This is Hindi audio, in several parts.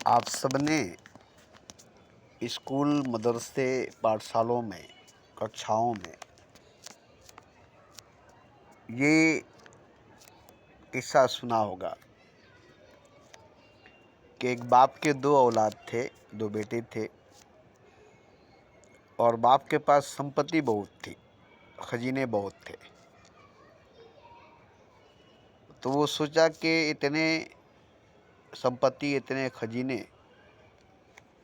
आप सबने स्कूल, मदरसे, पाठशालों में, कक्षाओं में ये किस्सा सुना होगा कि एक बाप के दो औलाद थे, दो बेटे थे और बाप के पास संपत्ति बहुत थी, खजीने बहुत थे। तो वो सोचा कि इतने संपत्ति, इतने खजीने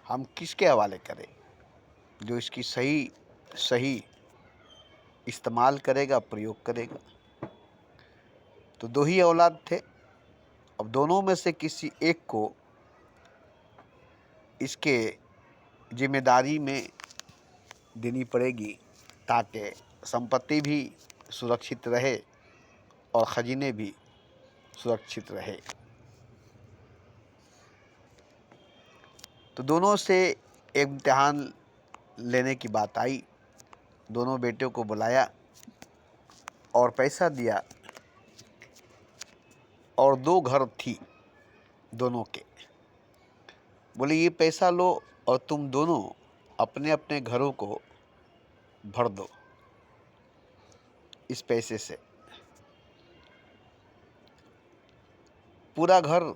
हम किसके हवाले करें जो इसकी सही सही इस्तेमाल करेगा, प्रयोग करेगा। तो दो ही औलाद थे। अब दोनों में से किसी एक को इसके जिम्मेदारी में देनी पड़ेगी ताकि संपत्ति भी सुरक्षित रहे और खजीने भी सुरक्षित रहे। तो दोनों से एक इम्तिहान लेने की बात आई। दोनों बेटों को बुलाया और पैसा दिया और दो घर थी दोनों के। बोले ये पैसा लो और तुम दोनों अपने अपने घरों को भर दो इस पैसे से। पूरा घर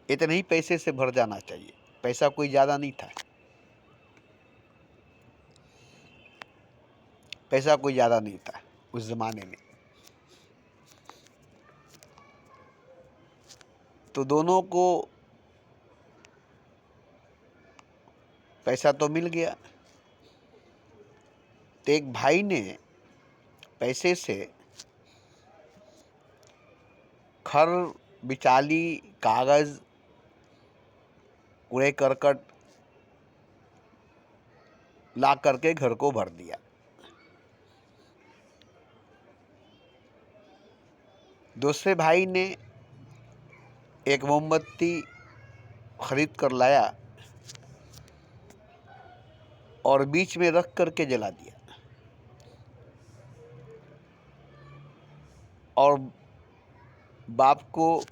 इतने ही पैसे से भर जाना चाहिए। पैसा कोई ज़्यादा नहीं था, पैसा कोई ज़्यादा नहीं था उस ज़माने में। तो दोनों को पैसा तो मिल गया। तो एक भाई ने पैसे से खर, बिचाली, कागज़, कूड़े करकट ला करके घर को भर दिया। दूसरे भाई ने एक मोमबत्ती खरीद कर लाया और बीच में रख करके जला दिया। और बाप को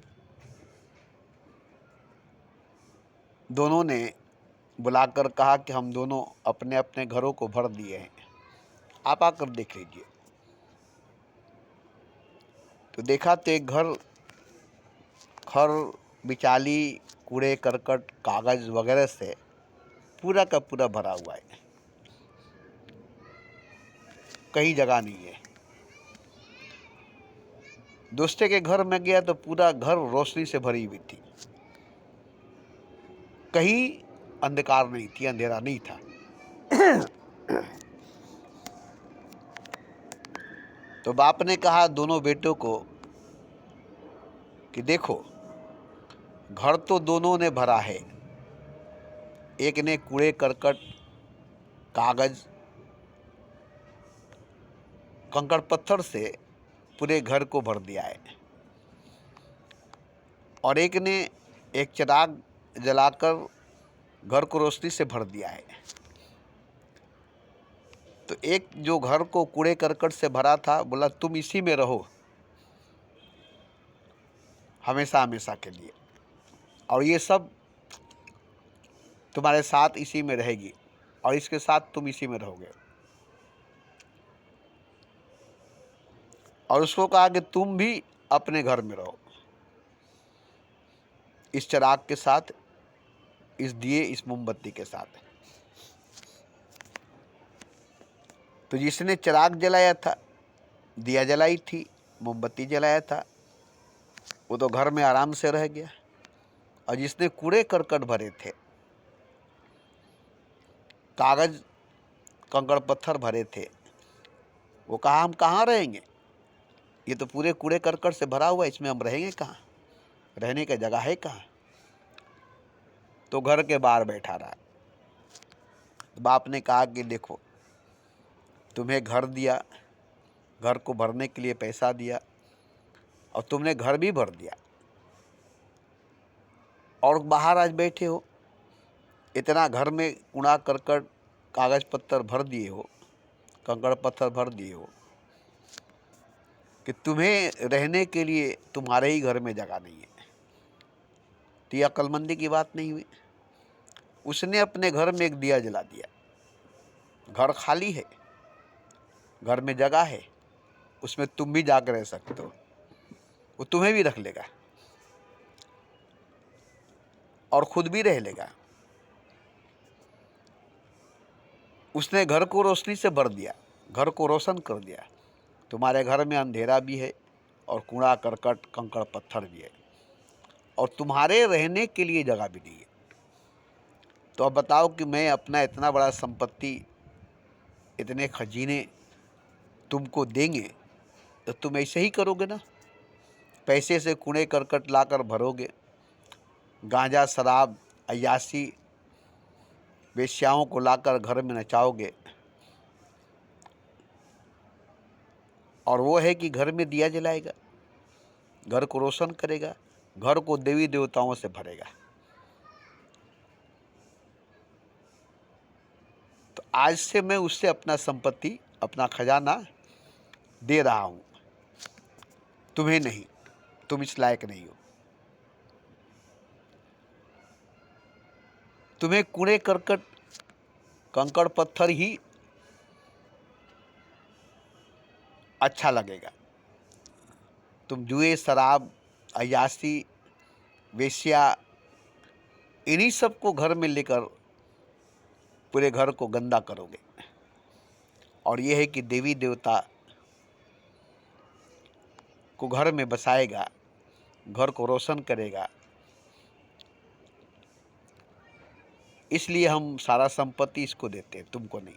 दोनों ने बुलाकर कहा कि हम दोनों अपने अपने घरों को भर दिए हैं, आप आकर देख लीजिए। तो देखा तो एक घर खर, बिचाली, कूड़े करकट, कागज़ वगैरह से पूरा का पूरा भरा हुआ है, कहीं जगह नहीं है। दूसरे के घर में गया तो पूरा घर रोशनी से भरी हुई थी, कहीं अंधकार नहीं थी, अंधेरा नहीं था। तो बाप ने कहा दोनों बेटों को कि देखो, घर तो दोनों ने भरा है, एक ने कूड़े करकट, कागज़, कंकड़ पत्थर से पूरे घर को भर दिया है और एक ने एक चिराग जलाकर घर को रोशनी से भर दिया है। तो एक जो घर को कूड़े करकट से भरा था बोला तुम इसी में रहो हमेशा हमेशा के लिए, और ये सब तुम्हारे साथ इसी में रहेगी और इसके साथ तुम इसी में रहोगे। और उसको कहा कि तुम भी अपने घर में रहो इस चिराग के साथ, इस दिए, इस मोमबत्ती के साथ। तो जिसने चिराग जलाया था, दिया जलाई थी, मोमबत्ती जलाया था, वो तो घर में आराम से रह गया। और जिसने कूड़े करकट भरे थे, कागज कंकड़ पत्थर भरे थे, वो कहा हम कहाँ रहेंगे, ये तो पूरे कूड़े करकट से भरा हुआ है, इसमें हम रहेंगे कहाँ, रहने का जगह है कहाँ। तो घर के बाहर बैठा रहा। बाप ने कहा कि देखो, तुम्हें घर दिया, घर को भरने के लिए पैसा दिया और तुमने घर भी भर दिया और बाहर आज बैठे हो, इतना घर में कूड़ा करकट, कागज़ पत्थर भर दिए हो, कंकड़ पत्थर भर दिए हो कि तुम्हें रहने के लिए तुम्हारे ही घर में जगह नहीं है। तो ये अक्लमंदी की बात नहीं हुई। उसने अपने घर में एक दिया जला दिया। घर खाली है, घर में जगह है, उसमें तुम भी जाकर रह सकते हो, वो तुम्हें भी रख लेगा और खुद भी रह लेगा। उसने घर को रोशनी से भर दिया, घर को रोशन कर दिया। तुम्हारे घर में अंधेरा भी है और कूड़ा करकट कंकड़ पत्थर भी है और तुम्हारे रहने के लिए जगह भी नहीं है। तो अब बताओ कि मैं अपना इतना बड़ा संपत्ति, इतने खजीने तुमको देंगे तो तुम ऐसे ही करोगे ना? पैसे से कूड़े करकट लाकर भरोगे, गांजा शराब अय्याशी वेश्याओं को लाकर घर में नचाओगे। और वो है कि घर में दिया जलाएगा, घर को रोशन करेगा, घर को देवी देवताओं से भरेगा। तो आज से मैं उससे अपना संपत्ति, अपना खजाना दे रहा हूं, तुम्हें नहीं, तुम इस लायक नहीं हो। तुम्हें कूड़े करकट कंकड़ पत्थर ही अच्छा लगेगा। तुम जुए शराब अय्याशी वेश्या इन्हीं सब को घर में लेकर पूरे घर को गंदा करोगे। और यह है कि देवी देवता को घर में बसाएगा, घर को रोशन करेगा। इसलिए हम सारा संपत्ति इसको देते हैं, तुमको नहीं।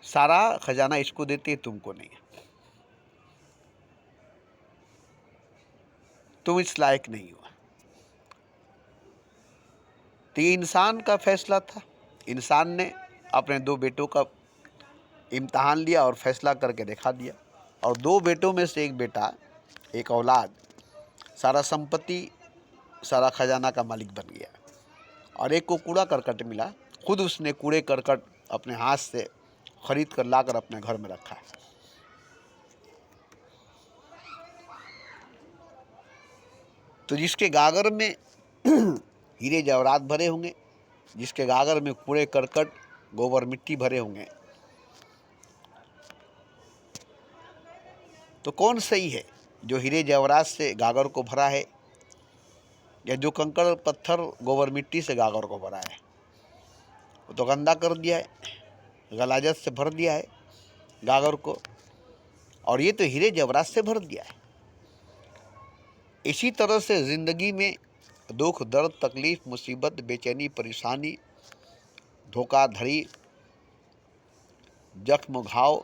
सारा खजाना इसको देते हैं, तुमको नहीं। तुम इस लायक नहीं हो। तो ये इंसान का फैसला था। इंसान ने अपने 2 बेटों का इम्तहान लिया और फैसला करके दिखा दिया। और 2 बेटों में से एक बेटा, एक औलाद, सारा संपत्ति, सारा खजाना का मालिक बन गया। और एक को कूड़ा करकट मिला, खुद उसने कूड़े करकट अपने हाथ से खरीद कर लाकर अपने घर में रखा है। तो जिसके गागर में हीरे जवाहरात भरे होंगे, जिसके गागर में कूड़े करकट गोबर मिट्टी भरे होंगे, तो कौन सही है? जो हीरे जवाहरात से गागर को भरा है या जो कंकड़ पत्थर गोबर मिट्टी से गागर को भरा है? वो तो गंदा कर दिया है, गलाजत से भर दिया है गागर को, और ये तो हीरे जवाहरात से भर दिया है। इसी तरह से ज़िंदगी में दुख दर्द तकलीफ मुसीबत बेचैनी परेशानी धोखाधड़ी जख्म घाव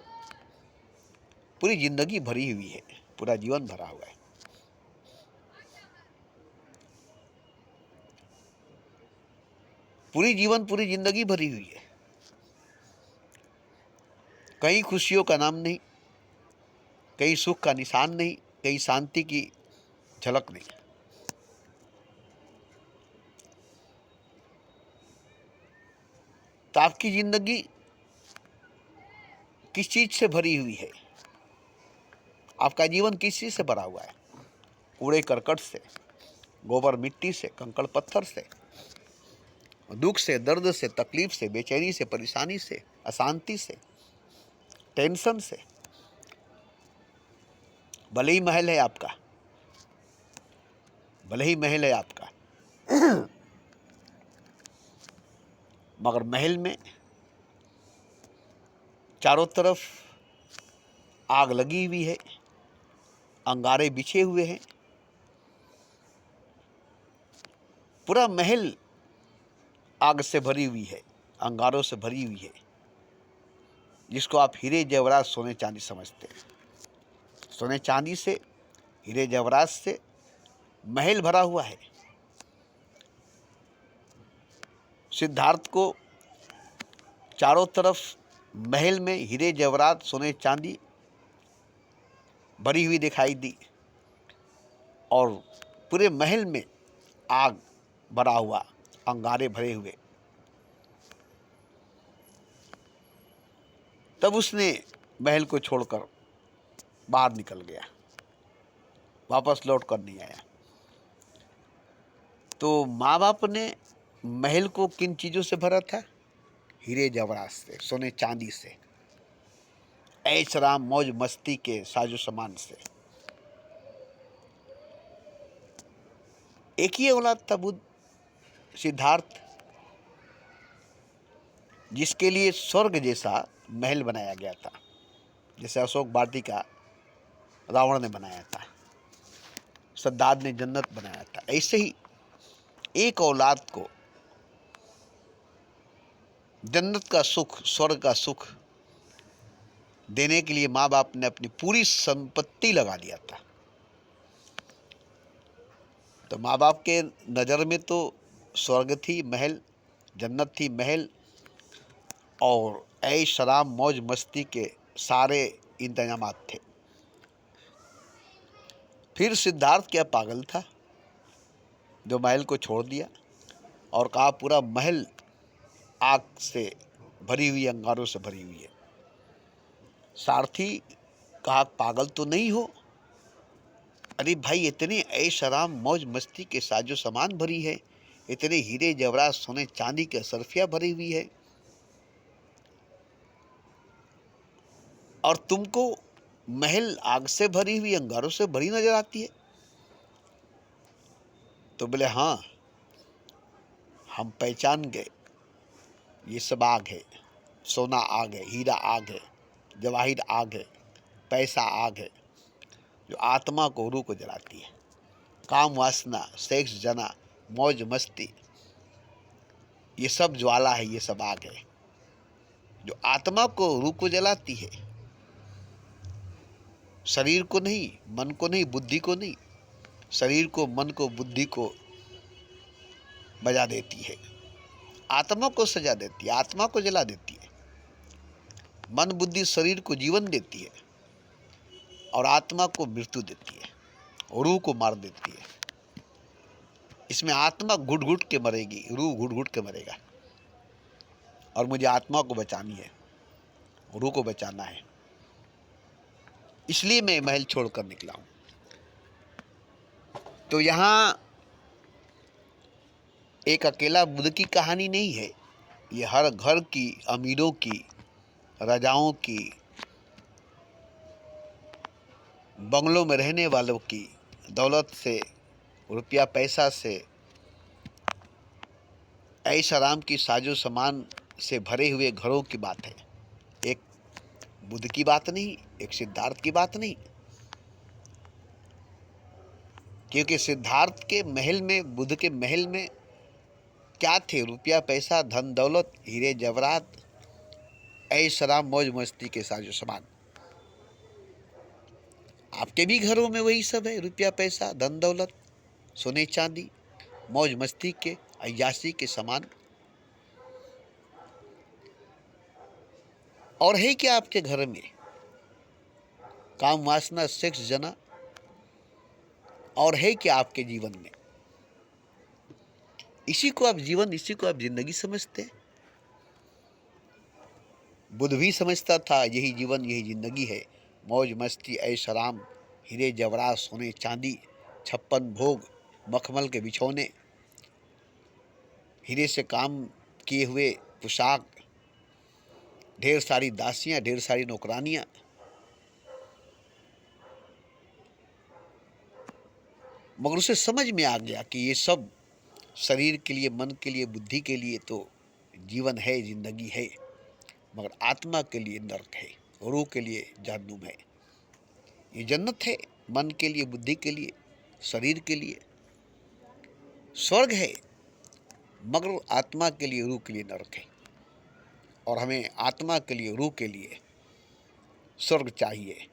पूरी ज़िंदगी भरी हुई है, पूरा जीवन भरा हुआ है। पूरी ज़िंदगी भरी हुई है। कहीं खुशियों का नाम नहीं, कहीं सुख का निशान नहीं, कहीं शांति की झलक नहीं। तो आपकी ज़िंदगी किस चीज़ से भरी हुई है? आपका जीवन किस चीज़ से भरा हुआ है? कूड़े करकट से, गोबर मिट्टी से, कंकड़ पत्थर से, दुख से, दर्द से, तकलीफ से, बेचैनी से, परेशानी से, अशांति से, टेंशन से। भले ही महल है आपका, भले ही महल है आपका, मगर महल में चारों तरफ आग लगी हुई है, अंगारे बिछे हुए हैं। पूरा महल आग से भरी हुई है, अंगारों से भरी हुई है, जिसको आप हीरे जवाहरात सोने चांदी समझते हैं। सोने चांदी से, हीरे जवाहरात से महल भरा हुआ है। सिद्धार्थ को चारों तरफ महल में हीरे जवाहरात सोने चांदी भरी हुई दिखाई दी और पूरे महल में आग भरा हुआ, अंगारे भरे हुए। तब उसने महल को छोड़कर बाहर निकल गया, वापस लौट कर नहीं आया। तो माँ बाप ने महल को किन चीज़ों से भरा था? हीरे जवाहरात से, सोने चांदी से, ऐश आराम मौज मस्ती के साजो सामान से। एक ही औलाद था बुद्ध, सिद्धार्थ, जिसके लिए स्वर्ग जैसा महल बनाया गया था, जैसे अशोक वाटिका रावण ने बनाया था, सद्दाद ने जन्नत बनाया था। ऐसे ही एक औलाद को जन्नत का सुख, स्वर्ग का सुख देने के लिए माँ बाप ने अपनी पूरी संपत्ति लगा दिया था। तो माँ बाप के नज़र में तो स्वर्ग थी महल, जन्नत थी महल, और ऐश आराम मौज मस्ती के सारे इंतजामात थे। फिर सिद्धार्थ क्या पागल था जो महल को छोड़ दिया और कहा पूरा महल आग से भरी हुई, अंगारों से भरी हुई है। सारथी कहा पागल तो नहीं हो? अरे भाई, इतने ऐश आराम मौज मस्ती के साजो सामान भरी है, इतने हीरे जवाहरात सोने चांदी के सरफिया भरी हुई है, और तुमको महल आग से भरी हुई, अंगारों से भरी नजर आती है? तो बोले हाँ, हम पहचान गए, ये सब आग है। सोना आग है, हीरा आग है, जवाहिर आग है, पैसा आग है, जो आत्मा को, रूह को जलाती है। काम वासना, सेक्स, जना, मौज मस्ती, ये सब ज्वाला है, ये सब आग है जो आत्मा को, रूह को जलाती है। शरीर को नहीं, मन को नहीं, बुद्धि को नहीं, शरीर को, मन को, बुद्धि को बजा देती है, आत्मा को सजा देती है, आत्मा को जला देती है। मन बुद्धि शरीर को जीवन देती है और आत्मा को मृत्यु देती है, रूह को मार देती है। इसमें आत्मा घुट घुट के मरेगी, रूह घुट घुट के मरेगा। और मुझे आत्मा को बचानी है, रूह को बचाना है, इसलिए मैं महल छोड़कर निकला हूं। तो यहां एक अकेला बुद्ध की कहानी नहीं है, ये हर घर की, अमीरों की, राजाओं की, बंगलों में रहने वालों की, दौलत से, रुपया पैसा से, ऐश आराम की साजो सामान से भरे हुए घरों की बात है। एक बुद्ध की बात नहीं, एक सिद्धार्थ की बात नहीं। क्योंकि सिद्धार्थ के महल में, बुद्ध के महल में क्या थे? रुपया पैसा, धन दौलत, हीरे जवाहरात, ऐश आराम मौज मस्ती के साजो सामान। आपके भी घरों में वही सब है, रुपया पैसा, धन दौलत, सोने चांदी, मौज मस्ती के, अय्याशी के सामान। और है क्या आपके घर में? काम वासना, सेक्स, जना। और है क्या आपके जीवन में? इसी को आप जीवन, इसी को आप जिंदगी समझते हैं? बुद्ध भी समझता था यही जीवन, यही जिंदगी है, मौज मस्ती, ऐश आराम, हीरे जवाहरात, सोने चांदी, 56 भोग, मखमल के बिछौने, हीरे से काम किए हुए पोशाक, ढेर सारी दासियां, ढेर सारी नौकरानियां। मगर उसे समझ में आ गया कि ये सब शरीर के लिए, मन के लिए, बुद्धि के लिए तो जीवन है, जिंदगी है, मगर आत्मा के लिए नरक है, रूह के लिए जहन्नुम है। ये जन्नत है मन के लिए, बुद्धि के लिए, शरीर के लिए, स्वर्ग है, मगर आत्मा के लिए, रूह के लिए नरक है। और हमें आत्मा के लिए, रूह के लिए स्वर्ग चाहिए,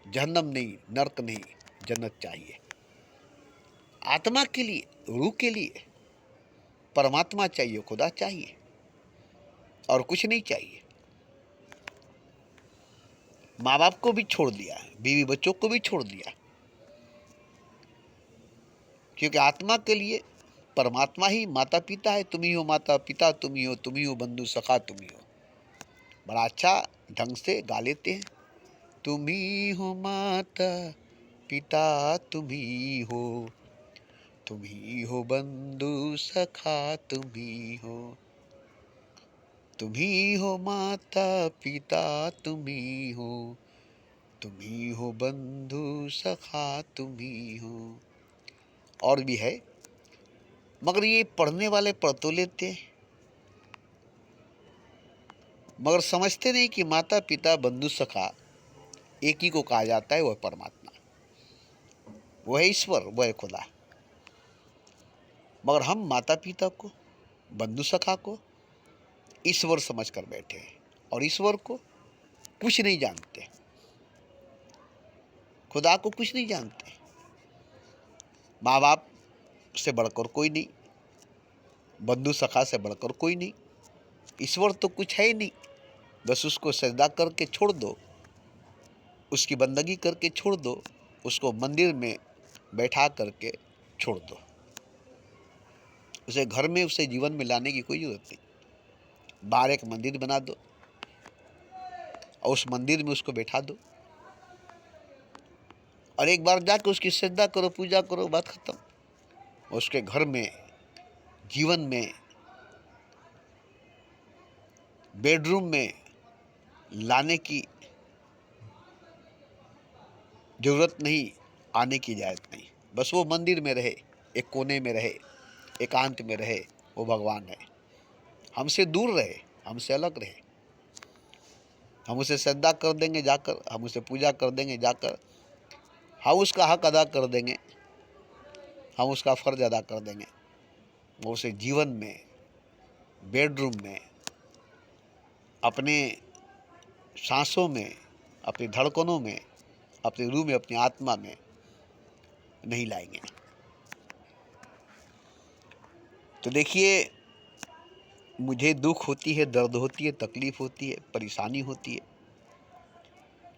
जहन्नम नहीं, नरक नहीं, जन्नत चाहिए। आत्मा के लिए, रूह के लिए परमात्मा चाहिए, खुदा चाहिए, और कुछ नहीं चाहिए। माँ बाप को भी छोड़ दिया, बीवी बच्चों को भी छोड़ दिया, क्योंकि आत्मा के लिए परमात्मा ही माता पिता है। तुम ही हो माता पिता, तुम ही हो बंधु सखा, तुम ही हो। बड़ा अच्छा ढंग से गा लेते हैं, तुम ही हो माता पिता, तुम ही हो, तुम ही हो बंधु सखा, तुम ही हो, तुम ही हो माता पिता, तुम ही हो, तुम ही हो बंधु सखा, तुम ही हो। और भी है, मगर ये पढ़ने वाले पढ़ तो लेते हैं, मगर समझते नहीं कि माता पिता बंधु सखा एक ही को कहा जाता है, वह परमात्मा, वह है ईश्वर, वह है खुदा। मगर हम माता पिता को, बंधु सखा को ईश्वर समझ कर बैठे हैं, और ईश्वर को कुछ नहीं जानते, खुदा को कुछ नहीं जानते। माँ बाप से बढ़कर कोई नहीं, बंधु सखा से बढ़कर कोई नहीं, ईश्वर तो कुछ है ही नहीं। बस उसको सजदा करके छोड़ दो, उसकी बंदगी करके छोड़ दो, उसको मंदिर में बैठा करके छोड़ दो, उसे घर में, उसे जीवन में लाने की कोई जरूरत नहीं। बाहर एक मंदिर बना दो और उस मंदिर में उसको बैठा दो, और एक बार जाकर उसकी सजदा करो, पूजा करो, बात खत्म। उसके घर में, जीवन में, बेडरूम में लाने की जरूरत नहीं, आने की इजाज़त नहीं। बस वो मंदिर में रहे, एक कोने में रहे, एकांत में रहे, वो भगवान है। हमसे दूर रहे, हमसे अलग रहे, हम उसे सजदा कर देंगे जाकर, हम उसे पूजा कर देंगे जाकर, हम उसका हक अदा कर देंगे, हम उसका फ़र्ज अदा कर देंगे। वो उसे जीवन में, बेडरूम में, अपने सांसों में, अपनी धड़कनों में, अपनी रूह में, अपनी आत्मा में नहीं लाएंगे। तो देखिए, मुझे दुख होती है, दर्द होती है, तकलीफ होती है, परेशानी होती है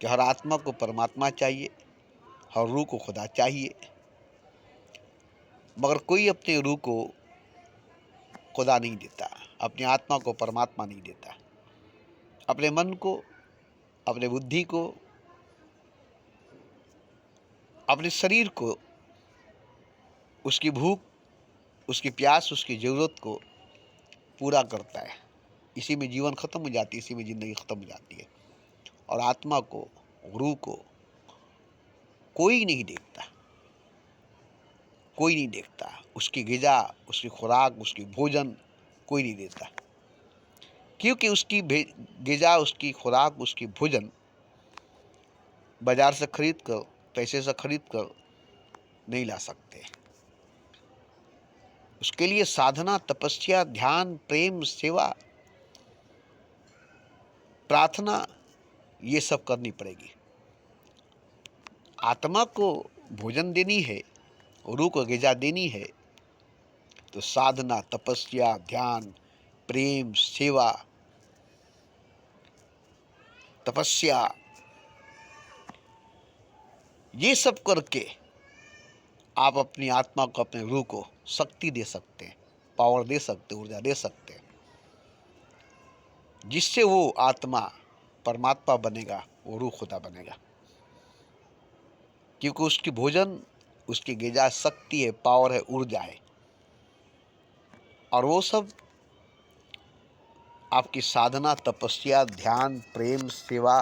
कि हर आत्मा को परमात्मा चाहिए, हर रूह को खुदा चाहिए, मगर कोई अपने रूह को खुदा नहीं देता, अपनी आत्मा को परमात्मा नहीं देता, अपने मन को, अपने बुद्धि को, अपने शरीर को, उसकी भूख, उसकी प्यास, उसकी ज़रूरत को पूरा करता है। इसी में जीवन ख़त्म हो जाती है, इसी में ज़िंदगी ख़त्म हो जाती है। और आत्मा को, रूह को कोई नहीं देखता, कोई नहीं देखता। उसकी ग़िज़ा, उसकी खुराक, उसकी भोजन कोई नहीं देता, क्योंकि उसकी ग़िज़ा, उसकी खुराक, उसकी भोजन बाज़ार से खरीद कर, पैसे से खरीद कर नहीं ला सकते। उसके लिए साधना, तपस्या, ध्यान, प्रेम, सेवा, प्रार्थना, ये सब करनी पड़ेगी। आत्मा को भोजन देनी है, रूह को ग़िज़ा देनी है, तो साधना, तपस्या, ध्यान, प्रेम, सेवा, तपस्या, ये सब करके आप अपनी आत्मा को, अपने रूह को शक्ति दे सकते हैं, पावर दे सकते हैं, ऊर्जा दे सकते हैं, जिससे वो आत्मा परमात्मा बनेगा, वो रूह खुदा बनेगा। क्योंकि उसकी भोजन, उसकी ग़िज़ा शक्ति है, पावर है, ऊर्जा है। और वो सब आपकी साधना, तपस्या, ध्यान, प्रेम, सेवा,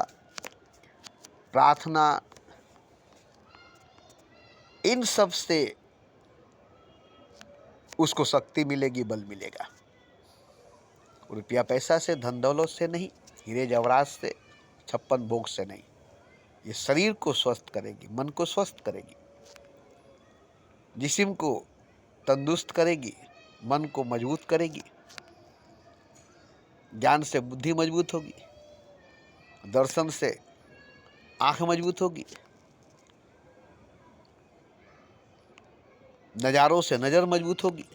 प्रार्थना, इन सब से उसको शक्ति मिलेगी, बल मिलेगा। रुपया पैसा से, धन दौलत से नहीं, हीरे जवाहरात से, 56 भोग से नहीं। ये शरीर को स्वस्थ करेगी, मन को स्वस्थ करेगी, जिस्म को तंदुरुस्त करेगी, मन को मजबूत करेगी, ज्ञान से बुद्धि मजबूत होगी, दर्शन से आँख मजबूत होगी, नज़ारों से नज़र मजबूत होगी।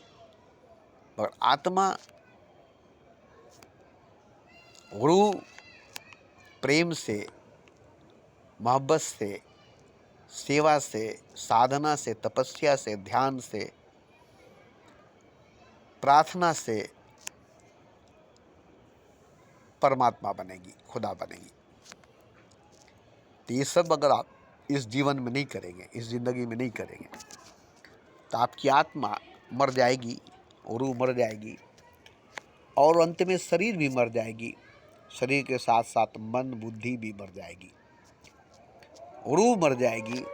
और आत्मा, रूह प्रेम से, मोहब्बत से, सेवा से, साधना से, तपस्या से, ध्यान से, प्रार्थना से परमात्मा बनेगी, खुदा बनेगी। तो ये सब अगर आप इस जीवन में नहीं करेंगे, इस ज़िंदगी में नहीं करेंगे, तो आपकी आत्मा मर जाएगी, रूह मर जाएगी और अंत में शरीर भी मर जाएगी। शरीर के साथ साथ मन बुद्धि भी मर जाएगी, रूह मर जाएगी।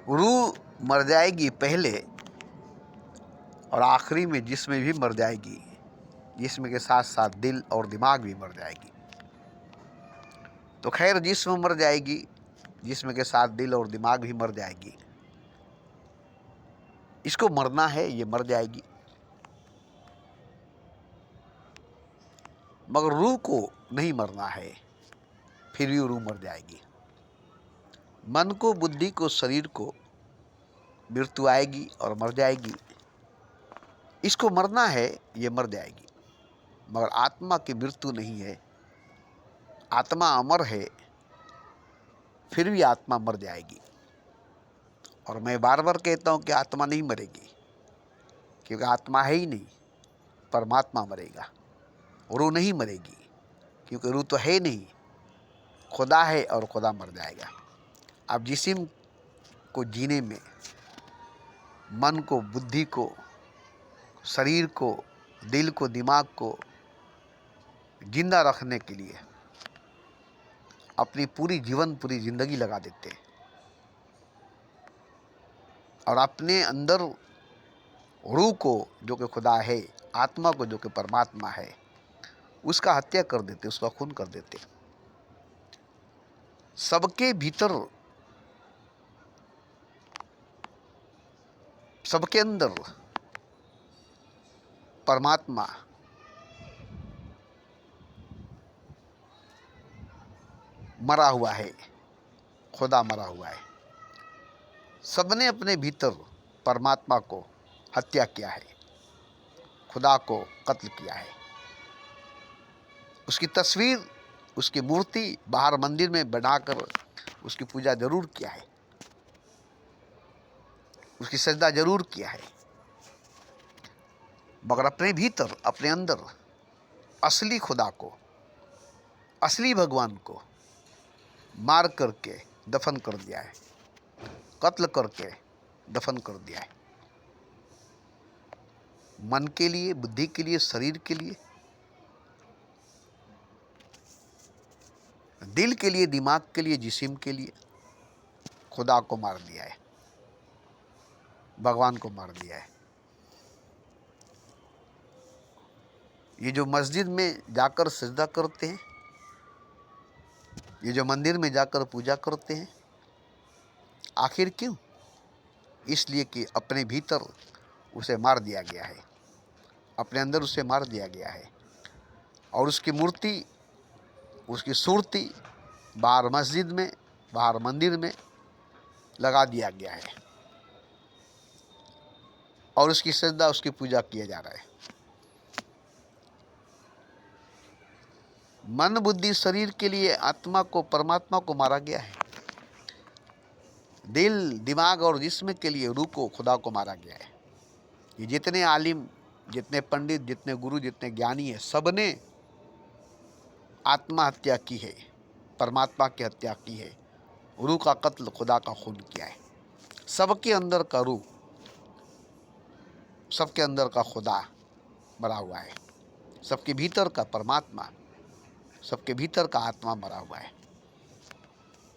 रूह मर जाएगी पहले और आखिरी में जिस्म भी मर जाएगी। जिस्म के साथ साथ दिल और दिमाग भी मर जाएगी। तो खैर जिस्म मर जाएगी, जिस्म के साथ दिल और दिमाग भी मर जाएगी। इसको मरना है, ये मर जाएगी। मगर रूह को नहीं मरना है, फिर भी रूह मर जाएगी। मन को, बुद्धि को, शरीर को मृत्यु आएगी और मर जाएगी। इसको मरना है, ये मर जाएगी। मगर आत्मा की मृत्यु नहीं है, आत्मा अमर है, फिर भी आत्मा मर जाएगी। और मैं बार बार कहता हूँ कि आत्मा नहीं मरेगी, क्योंकि आत्मा है ही नहीं, परमात्मा मरेगा। रूह नहीं मरेगी, क्योंकि रूह तो है नहीं, खुदा है और खुदा मर जाएगा। अब जिस्म को जीने में, मन को, बुद्धि को, शरीर को, दिल को, दिमाग को जिंदा रखने के लिए अपनी पूरी जिंदगी लगा देते हैं और अपने अंदर रूह को जो कि खुदा है, आत्मा को जो कि परमात्मा है, उसका हत्या कर देते, उसका खून कर देते। सबके भीतर, सबके अंदर परमात्मा मरा हुआ है, खुदा मरा हुआ है। सबने अपने भीतर परमात्मा को हत्या किया है, खुदा को कत्ल किया है। उसकी तस्वीर, उसकी मूर्ति बाहर मंदिर में बनाकर उसकी पूजा जरूर किया है, उसकी सजदा जरूर किया है। मगर अपने भीतर, अपने अंदर असली खुदा को, असली भगवान को मार करके दफन कर दिया है, कत्ल करके दफन कर दिया है। मन के लिए, बुद्धि के लिए, शरीर के लिए, दिल के लिए, दिमाग के लिए, जिस्म के लिए खुदा को मार दिया है, भगवान को मार दिया है। ये जो मस्जिद में जाकर सजदा करते हैं, ये जो मंदिर में जाकर पूजा करते हैं, आखिर क्यों? इसलिए कि अपने भीतर उसे मार दिया गया है, अपने अंदर उसे मार दिया गया है और उसकी मूर्ति, उसकी सूरती बाहर मस्जिद में, बाहर मंदिर में लगा दिया गया है और उसकी सजदा, उसकी पूजा किया जा रहा है। मन, बुद्धि, शरीर के लिए आत्मा को, परमात्मा को मारा गया है। दिल, दिमाग और जिस्म के लिए रूह को, खुदा को मारा गया है। ये जितने आलिम, जितने पंडित, जितने गुरु, जितने ज्ञानी हैं, सबने आत्मा हत्या की है, परमात्मा की हत्या की है, रूह का कत्ल, खुदा का खून किया है। सबके अंदर का रूह, सबके अंदर का खुदा मरा हुआ है, सबके भीतर का परमात्मा, सबके भीतर का आत्मा मरा हुआ है।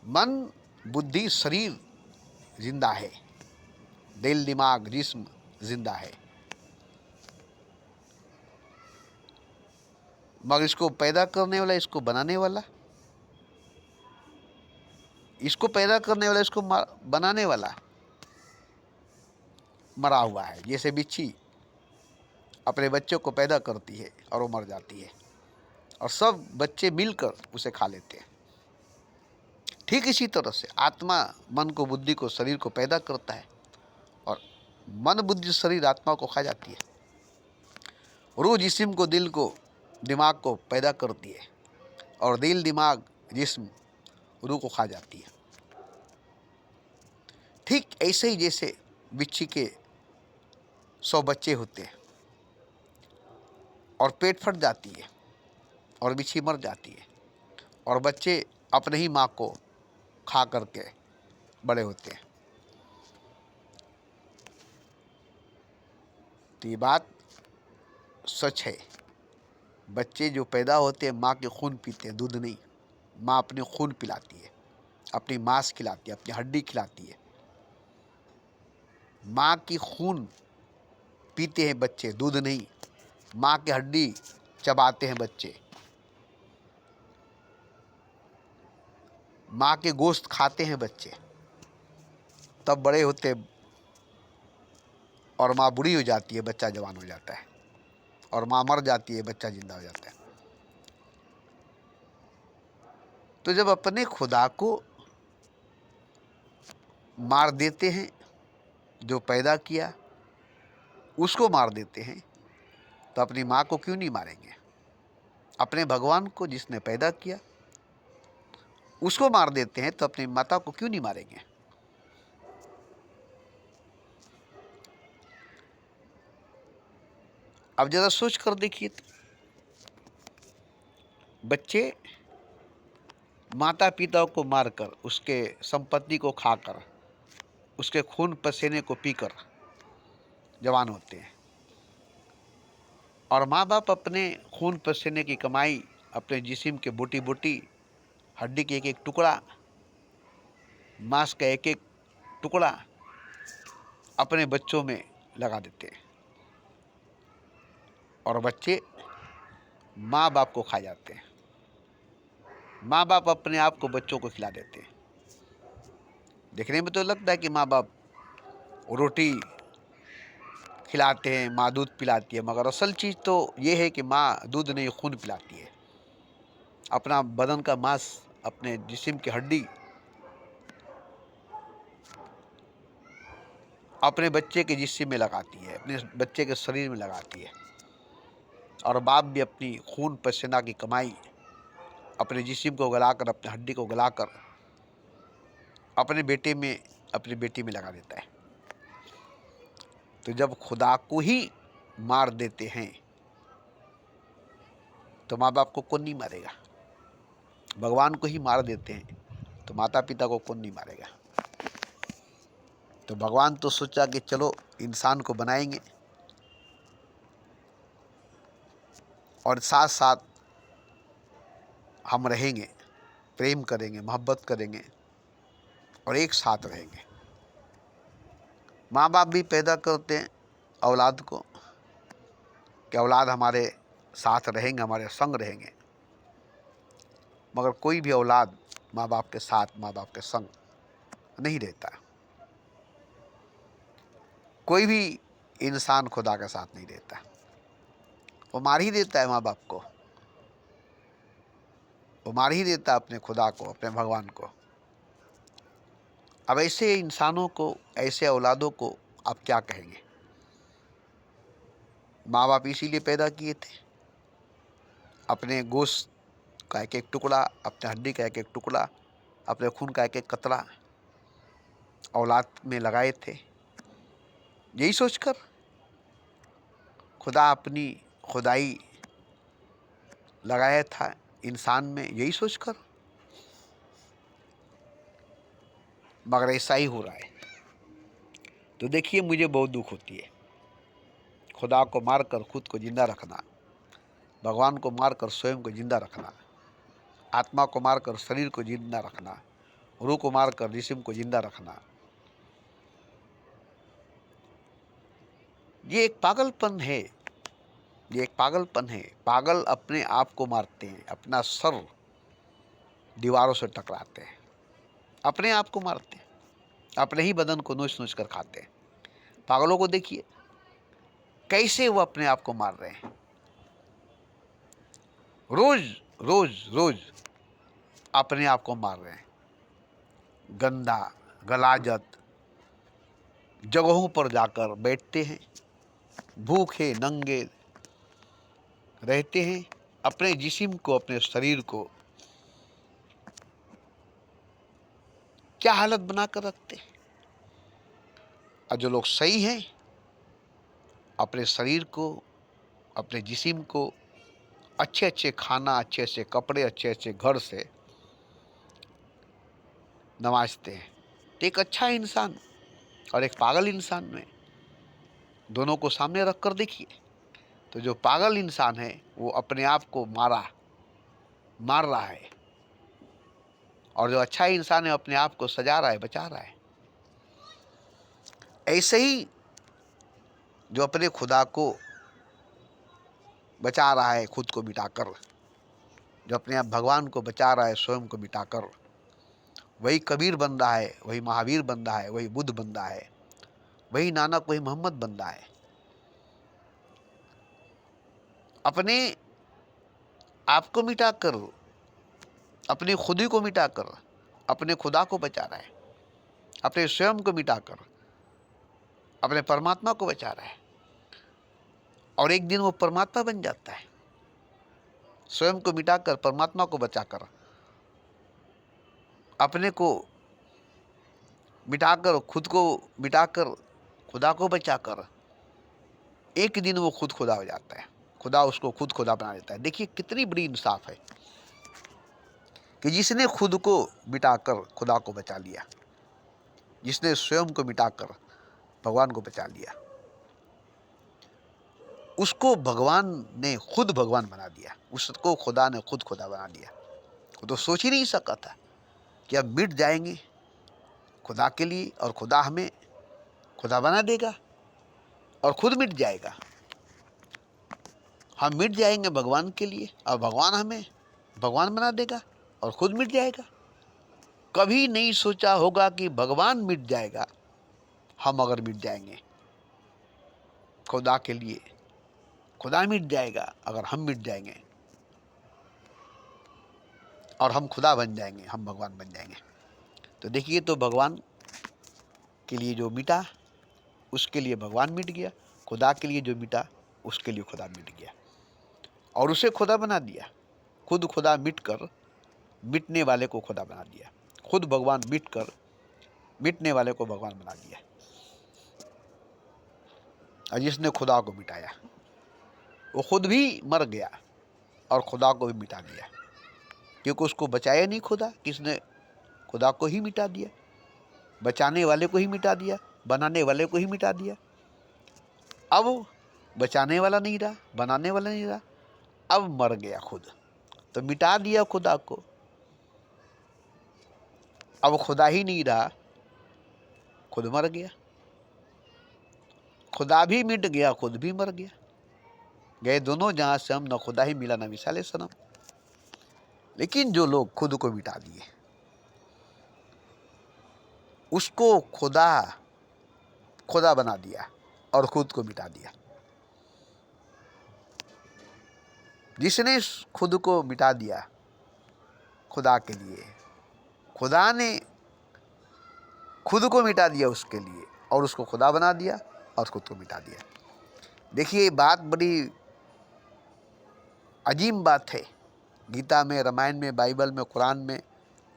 मन, बुद्धि, शरीर जिंदा है, दिल, दिमाग, जिस्म जिंदा है, मगर इसको पैदा करने वाला, इसको बनाने वाला, इसको पैदा करने वाला, इसको बनाने वाला मरा हुआ है। जैसे बिच्छी अपने बच्चों को पैदा करती है और वो मर जाती है और सब बच्चे मिलकर उसे खा लेते हैं, ठीक इसी तरह से आत्मा मन को, बुद्धि को, शरीर को पैदा करता है और मन, बुद्धि, शरीर आत्मा को खा जाती है। रूह जिस्म को, दिल को, दिमाग को पैदा करती है और दिल, दिमाग, जिस्म रूह को खा जाती है। ठीक ऐसे ही जैसे बिच्छी के 100 बच्चे होते हैं और पेट फट जाती है और बिच्छी मर जाती है और बच्चे अपने ही माँ को खा करके बड़े होते हैं। तो ये बात सच है। बच्चे जो पैदा होते हैं माँ के खून पीते हैं, दूध नहीं। माँ अपने खून पिलाती है, अपनी मांस खिलाती है, अपनी हड्डी खिलाती है। माँ की खून पीते हैं बच्चे, दूध नहीं। माँ की हड्डी चबाते हैं बच्चे, माँ के गोश्त खाते हैं बच्चे। तब बड़े होते हैं और माँ बूढ़ी हो जाती है, बच्चा जवान हो जाता है। और माँ मर जाती है, बच्चा जिंदा हो जाता है। तो जब अपने खुदा को मार देते हैं, जो पैदा किया उसको मार देते हैं, तो अपनी माँ को क्यों नहीं मारेंगे? अपने भगवान को जिसने पैदा किया उसको मार देते हैं, तो अपनी माता को क्यों नहीं मारेंगे? अब जरा सोच कर देखिए तो, बच्चे माता पिता को मारकर, उसके संपत्ति को खाकर, उसके खून पसीने को पीकर जवान होते हैं। और माँ बाप अपने खून पसीने की कमाई, अपने जिस्म के बूटी बूटी, हड्डी के एक एक टुकड़ा, मांस का एक एक टुकड़ा अपने बच्चों में लगा देते हैं। और बच्चे माँ बाप को खा जाते हैं। माँ बाप अपने आप को बच्चों को खिला देते हैं। देखने में तो लगता है कि माँ बाप रोटी खिलाते हैं, माँ दूध पिलाती है, मगर असल चीज़ तो ये है कि माँ दूध नहीं, खून पिलाती है। अपना बदन का मांस, अपने जिस्म की हड्डी अपने बच्चे के जिस्म में लगाती है, अपने बच्चे के शरीर में लगाती है। और बाप भी अपनी खून पसीना की कमाई अपने जिस्म को गलाकर, अपने हड्डी को गलाकर अपने बेटे में, अपनी बेटी में लगा देता है। तो जब खुदा को ही मार देते हैं तो माँ बाप को कौन नहीं मारेगा? भगवान को ही मार देते हैं तो माता पिता को कौन नहीं मारेगा? तो भगवान तो सोचा कि चलो इंसान को बनाएंगे और साथ साथ हम रहेंगे, प्रेम करेंगे, मोहब्बत करेंगे और एक साथ रहेंगे। माँ बाप भी पैदा करते हैं औलाद को कि औलाद हमारे साथ रहेंगे, हमारे संग रहेंगे। मगर कोई भी औलाद माँ बाप के साथ, माँ बाप के संग नहीं रहता। कोई भी इंसान खुदा के साथ नहीं रहता। वो मार ही देता है माँ बाप को, वो मार ही देता है अपने खुदा को, अपने भगवान को। अब ऐसे इंसानों को, ऐसे औलादों को आप क्या कहेंगे? माँ बाप इसीलिए पैदा किए थे, अपने गोश्त का एक एक टुकड़ा, अपने हड्डी का एक एक टुकड़ा, अपने खून का एक एक कतरा औलाद में लगाए थे। यही सोचकर खुदा अपनी खुदाई लगाया था इंसान में, यही सोचकर। मगर ऐसा ही हो रहा है। तो देखिए, मुझे बहुत दुख होती है। खुदा को मारकर खुद को जिंदा रखना, भगवान को मारकर स्वयं को जिंदा रखना, आत्मा को मारकर शरीर को जिंदा रखना, रूह को मारकर जिस्म को जिंदा रखना, ये एक पागलपन है। ये एक पागलपन है। पागल अपने आप को मारते हैं, अपना सर दीवारों से टकराते हैं, अपने आप को मारते हैं, अपने ही बदन को नोच नोच कर खाते हैं। पागलों को देखिए कैसे वो अपने आप को मार रहे हैं। रोज रोज रोज अपने आप को मार रहे हैं। गंदा गलाजत जगहों पर जाकर बैठते हैं, भूखे नंगे रहते हैं, अपने जिस्म को, अपने शरीर को क्या हालत बनाकर रखते हैं। और जो लोग सही हैं, अपने शरीर को, अपने जिस्म को अच्छे अच्छे खाना, अच्छे अच्छे कपड़े, अच्छे अच्छे घर से नवाजते हैं, तो एक अच्छा इंसान और एक पागल इंसान में दोनों को सामने रख कर देखिए, तो जो पागल इंसान है वो अपने आप को मार रहा है, और जो अच्छा इंसान है अपने आप को सजा रहा है, बचा रहा है। ऐसे ही जो अपने खुदा को बचा रहा है खुद को मिटाकर, जो अपने आप भगवान को बचा रहा है स्वयं को मिटाकर, वही कबीर बन रहा है, वही महावीर बन रहा है, वही बुद्ध बन रहा है, वही नानक, वही मोहम्मद बन रहा है। अपने आप को मिटाकर, अपनी खुदी को मिटाकर अपने खुदा को बचा रहा है, अपने स्वयं को मिटाकर अपने परमात्मा को बचा रहा है, और एक दिन वो परमात्मा बन जाता है। स्वयं को मिटाकर परमात्मा को बचाकर, अपने को मिटाकर, खुद को मिटाकर खुदा को बचाकर, एक दिन वो खुद खुदा हो जाता है, खुदा उसको खुद खुदा बना देता है। देखिए कितनी बड़ी इंसाफ है कि जिसने खुद को मिटाकर खुदा को बचा लिया, जिसने स्वयं को मिटाकर भगवान को बचा लिया, उसको भगवान ने खुद भगवान बना दिया, उसको खुदा ने खुद खुदा बना दिया। वो तो सोच ही नहीं सका था कि अब मिट जाएंगे खुदा के लिए और खुदा हमें खुदा बना देगा और खुद मिट जाएगा। हम मिट जाएंगे भगवान के लिए और भगवान हमें भगवान बना देगा और खुद मिट जाएगा। कभी नहीं सोचा होगा कि भगवान मिट जाएगा, हम अगर मिट जाएंगे खुदा के लिए, खुदा मिट जाएगा अगर हम मिट जाएंगे, और हम खुदा बन जाएंगे, हम भगवान बन जाएंगे। तो देखिए, तो भगवान के लिए जो मिटा उसके लिए भगवान मिट गया, खुदा के लिए जो मिटा उसके लिए खुदा मिट गया और उसे खुदा बना दिया। खुद खुदा मिट कर मिटने वाले को खुदा बना दिया, खुद भगवान मिट कर मिटने वाले को भगवान बना दिया। और जिसने खुदा को मिटाया वो खुद भी मर गया और खुदा को भी मिटा दिया, क्योंकि उसको बचाया नहीं खुदा, किसने खुदा को ही मिटा दिया, बचाने वाले को ही मिटा दिया, बनाने वाले को ही मिटा दिया। अब बचाने वाला नहीं रहा, बनाने वाला नहीं रहा, अब मर गया खुद, तो मिटा दिया खुदा को। अब खुदा ही नहीं रहा, खुद मर गया, खुदा भी मिट गया, खुद भी मर गया। गए दोनों जहां से हम, न खुदा ही मिला न मिसाले सनम। लेकिन जो लोग खुद को मिटा दिए, उसको खुदा बना दिया और खुद को मिटा दिया। जिसने खुद को मिटा दिया खुदा के लिए, खुदा ने खुद को मिटा दिया उसके लिए और उसको खुदा बना दिया और खुद को मिटा दिया। देखिए, बात बड़ी अजीब बात है। गीता में, रामायण में, बाइबल में, कुरान में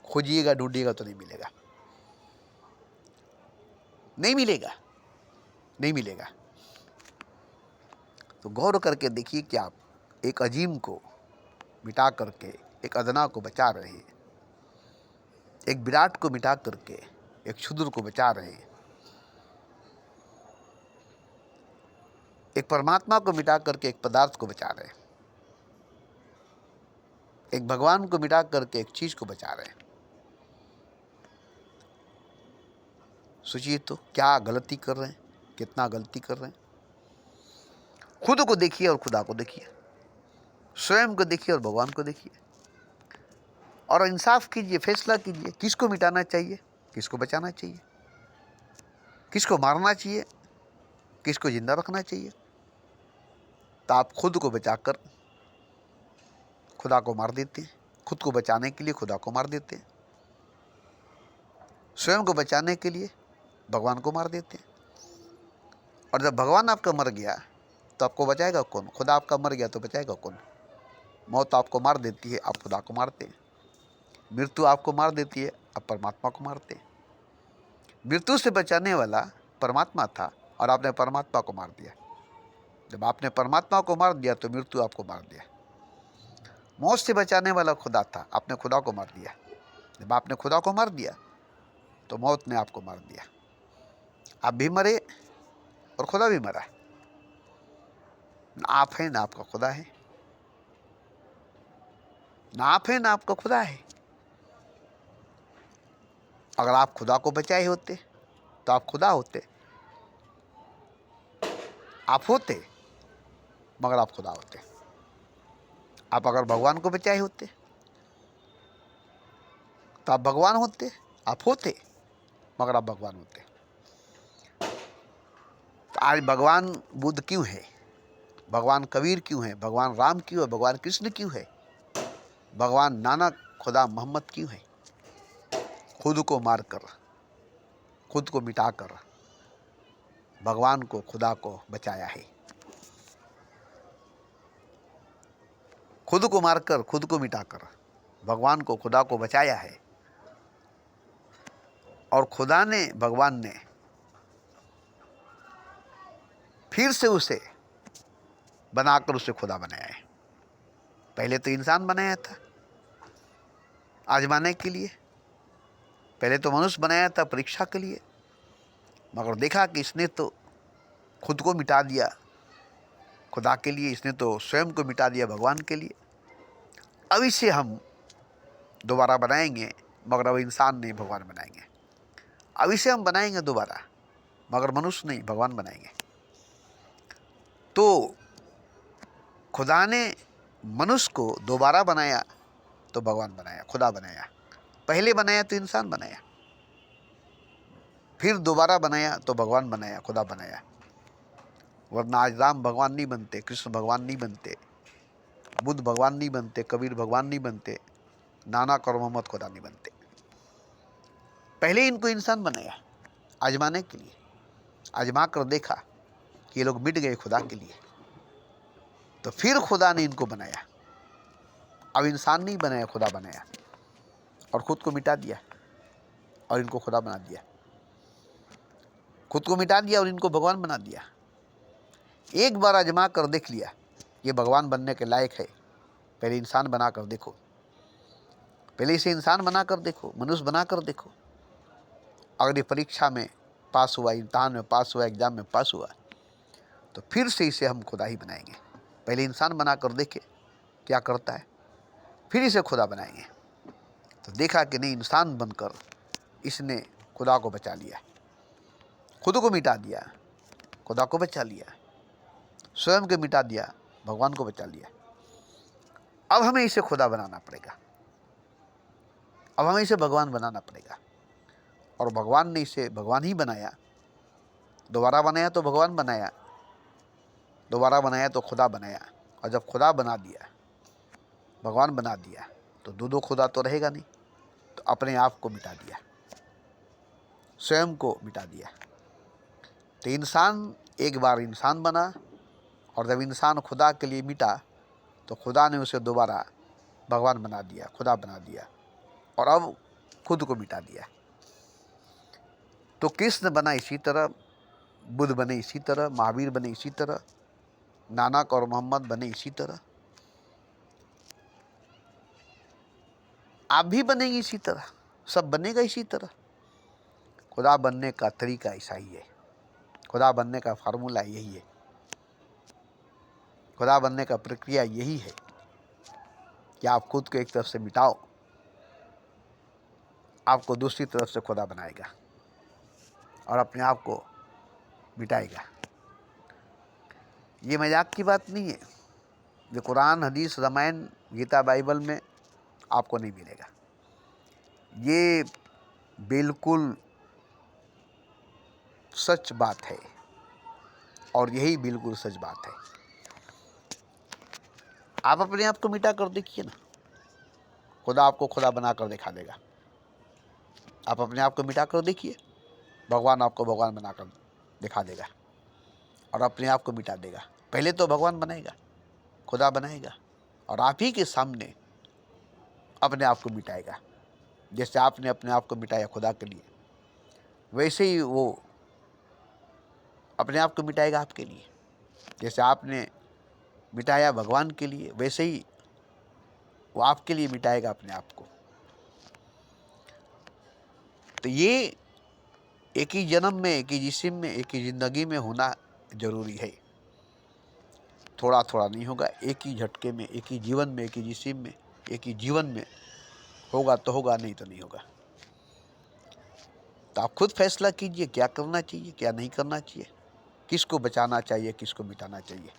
खोजिएगा, ढूंढिएगा तो नहीं मिलेगा, नहीं मिलेगा, नहीं मिलेगा। तो गौर करके देखिए कि आप एक अजीम को मिटा करके एक अदना को बचा रहे हैं, एक विराट को मिटा करके एक क्षुद्र को बचा रहे हैं, एक परमात्मा को मिटा करके एक पदार्थ को बचा रहे हैं, एक भगवान को मिटा करके एक चीज को बचा रहे हैं। सोचिए तो क्या गलती कर रहे हैं, कितना गलती कर रहे हैं। खुद को देखिए और खुदा को देखिए, स्वयं को देखिए और भगवान को देखिए, और इंसाफ कीजिए, फैसला कीजिए, किसको मिटाना चाहिए, किसको बचाना चाहिए, किसको मारना चाहिए, किसको जिंदा रखना चाहिए। तो आप खुद को बचाकर खुदा को मार देते हैं, खुद को बचाने के लिए खुदा को मार देते हैं, स्वयं को बचाने के लिए भगवान को मार देते हैं। और जब भगवान आपका मर गया तो आपको बचाएगा कौन? खुदा आपका मर गया तो बचाएगा कौन? मौत आपको मार देती है, आप खुदा को मारते हैं। मृत्यु आपको मार देती है, आप परमात्मा को मारते हैं। मृत्यु से बचाने वाला परमात्मा था और आपने परमात्मा को मार दिया। जब आपने परमात्मा को मार दिया तो मृत्यु आपको मार दिया। मौत से बचाने वाला खुदा था, आपने खुदा को मार दिया। जब आपने खुदा को मार दिया तो मौत ने आपको मार दिया। आप भी मरे और खुदा भी मरा। ना आप हैं ना आपका खुदा है, ना आप हैं ना आपका खुदा है। अगर आप खुदा को बचाए होते तो आप खुदा होते, आप होते मगर आप खुदा होते। आप अगर भगवान को बचाए होते तो आप भगवान होते, आप होते मगर आप भगवान होते। तो आज भगवान बुद्ध क्यों है, भगवान कबीर क्यों है, भगवान राम क्यों है, भगवान कृष्ण क्यों है, भगवान नानक खुदा मोहम्मद क्यों है? खुद को मारकर, खुद को मिटाकर भगवान को, खुदा को बचाया है। खुद को मारकर, खुद को मिटाकर भगवान को, खुदा को बचाया है। और खुदा ने, भगवान ने फिर से उसे बनाकर उसे खुदा बनाया है। पहले तो इंसान बनाया था आजमाने के लिए, पहले तो मनुष्य बनाया था परीक्षा के लिए, मगर देखा कि इसने तो खुद को मिटा दिया खुदा के लिए, इसने तो स्वयं को मिटा दिया भगवान के लिए। अब इसे हम दोबारा बनाएंगे, मगर अब इंसान नहीं भगवान बनाएंगे। अब इसे हम बनाएंगे दोबारा, मगर मनुष्य नहीं भगवान बनाएंगे। तो खुदा ने मनुष्य को दोबारा बनाया तो भगवान बनाया, खुदा बनाया। पहले बनाया तो इंसान बनाया, फिर दोबारा बनाया तो भगवान बनाया, खुदा बनाया। वरना आज राम भगवान नहीं बनते, कृष्ण भगवान नहीं बनते, बुद्ध भगवान नहीं बनते, कबीर भगवान नहीं बनते, नानक और मोहम्मद खुदा नहीं बनते। पहले इनको इंसान बनाया आजमाने के लिए, आजमा कर देखा कि ये लोग मिट गए खुदा के लिए, तो फिर खुदा ने इनको बनाया। अब इंसान नहीं बनाया, खुदा बनाया और खुद को मिटा दिया और इनको खुदा बना दिया। खुद को मिटा दिया और इनको भगवान बना दिया। एक बार आजमा कर देख लिया ये भगवान बनने के लायक है, पहले इंसान बना कर देखो, पहले इसे इंसान बना कर देखो, मनुष्य बना कर देखो। अगर ये परीक्षा में पास हुआ, इम्तहान में पास हुआ, एग्जाम में पास हुआ, तो फिर से इसे हम खुदा ही बनाएंगे। पहले इंसान बना कर देखे क्या करता है, फिर इसे खुदा बनाएंगे। तो देखा कि नहीं, इंसान बनकर इसने खुदा को बचा लिया, खुद को मिटा दिया, खुदा को बचा लिया, स्वयं को मिटा दिया, भगवान को बचा लिया। अब हमें इसे खुदा बनाना पड़ेगा, अब हमें इसे भगवान बनाना पड़ेगा। और भगवान ने इसे भगवान ही बनाया, दोबारा बनाया तो भगवान बनाया, दोबारा बनाया तो खुदा बनाया। और जब खुदा बना दिया, भगवान बना दिया, तो दो खुदा तो रहेगा नहीं, तो अपने आप को मिटा दिया, स्वयं को मिटा दिया। तो इंसान एक बार इंसान बना, और जब इंसान खुदा के लिए मिटा तो खुदा ने उसे दोबारा भगवान बना दिया, खुदा बना दिया, और अब खुद को मिटा दिया। तो कृष्ण बना इसी तरह, बुद्ध बने इसी तरह, महावीर बने इसी तरह, नानक और मोहम्मद बने इसी तरह, आप भी बनेंगे इसी तरह, सब बनेगा इसी तरह। खुदा बनने का तरीका ऐसा ही है, खुदा बनने का फार्मूला यही है, खुदा बनने का प्रक्रिया यही है कि आप खुद को एक तरफ से मिटाओ, आपको दूसरी तरफ से खुदा बनाएगा और अपने आप को मिटाएगा। ये मजाक की बात नहीं है, जो कुरान, हदीस, रामायण, गीता, बाइबल में आपको नहीं मिलेगा। ये बिल्कुल सच बात है, और यही बिल्कुल सच बात है। आप अपने आप को मिटा कर देखिए ना, खुदा आपको खुदा बना कर दिखा देगा। आप अपने आप को मिटा कर देखिए, भगवान आपको भगवान बना कर दिखा देगा और अपने आप को मिटा देगा। पहले तो भगवान बनाएगा, खुदा बनाएगा, और आप ही के सामने अपने आप को मिटाएगा। जैसे आपने अपने आप को मिटाया खुदा के लिए, वैसे ही वो अपने आप को मिटाएगा आपके लिए। जैसे आपने मिटाया भगवान के लिए, वैसे ही वो आपके लिए मिटाएगा अपने आप को। तो ये एक ही जन्म में, एक ही जिस्म में, एक ही ज़िंदगी में होना ज़रूरी है। थोड़ा थोड़ा नहीं होगा, एक ही झटके में, एक ही जीवन में, एक ही जिस्म में, एक ही जीवन में होगा तो होगा, नहीं तो नहीं होगा। तो आप खुद फैसला कीजिए क्या करना चाहिए, क्या नहीं करना चाहिए, किसको बचाना चाहिए, किसको मिटाना चाहिए।